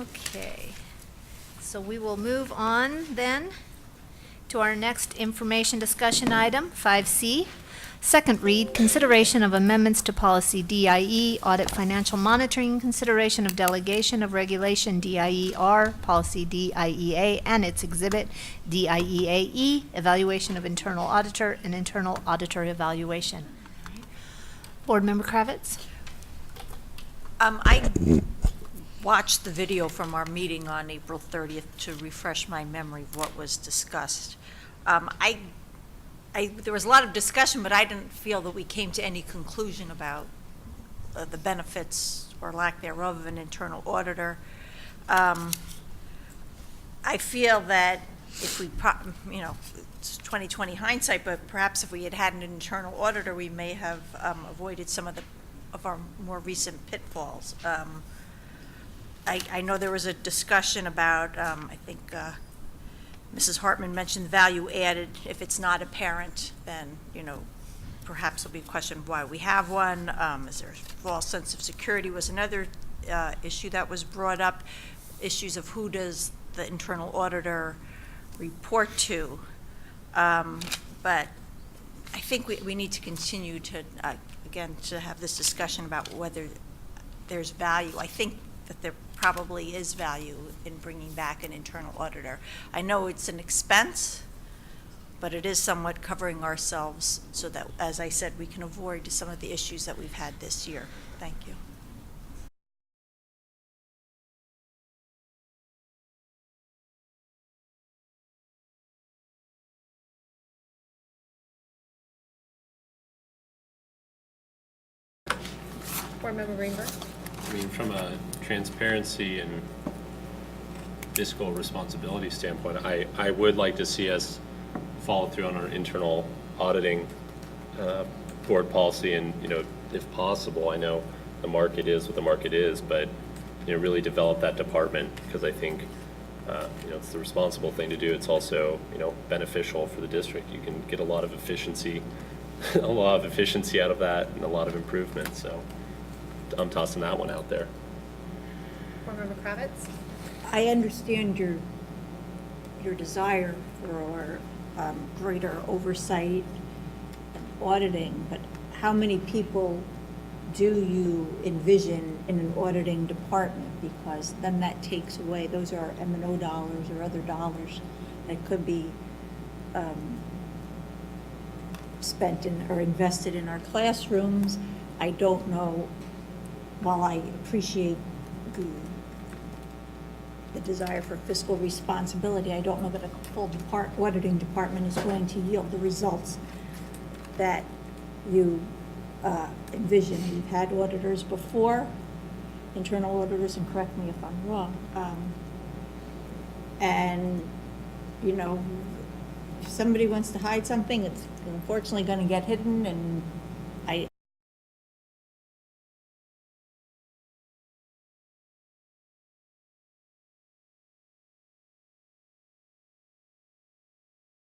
Okay, so we will move on then to our next information discussion item, 5C. Second read, consideration of amendments to policy DIE, audit financial monitoring, consideration of delegation of regulation DIER, policy DIEA, and its exhibit DIEAE, evaluation of internal auditor and internal auditor evaluation. Board Member Kravetz? I watched the video from our meeting on April 30th to refresh my memory of what was discussed. There was a lot of discussion, but I didn't feel that we came to any conclusion about the benefits or lack thereof of an internal auditor. I feel that if we, it's 20/20 hindsight, but perhaps if we had had an internal auditor, we may have avoided some of our more recent pitfalls. I know there was a discussion about, I think Mrs. Hartman mentioned value added. If it's not apparent, then, perhaps there'll be a question of why we have one. Is there a false sense of security was another issue that was brought up. Issues of who does the internal auditor report to. But I think we need to continue to, again, to have this discussion about whether there's value. I think that there probably is value in bringing back an internal auditor. I know it's an expense, but it is somewhat covering ourselves so that, as I said, we can avoid some of the issues that we've had this year. Thank you. Board Member Greenberg. I mean, from a transparency and fiscal responsibility standpoint, I would like to see us follow through on our internal auditing board policy, and if possible, I know the market is what the market is, but really develop that department, because I think it's the responsible thing to do. It's also beneficial for the district. You can get a lot of efficiency, a lot of efficiency out of that, and a lot of improvement. So I'm tossing that one out there. Board Member Kravetz. I understand your desire for greater oversight and auditing, but how many people do you envision in an auditing department? Because then that takes away, those are M&O dollars or other dollars that could be spent in or invested in our classrooms. I don't know, while I appreciate the desire for fiscal responsibility, I don't know that a full auditing department is going to yield the results that you envision. We've had auditors before, internal auditors, and correct me if I'm wrong. And, if somebody wants to hide something, it's unfortunately going to get hidden, and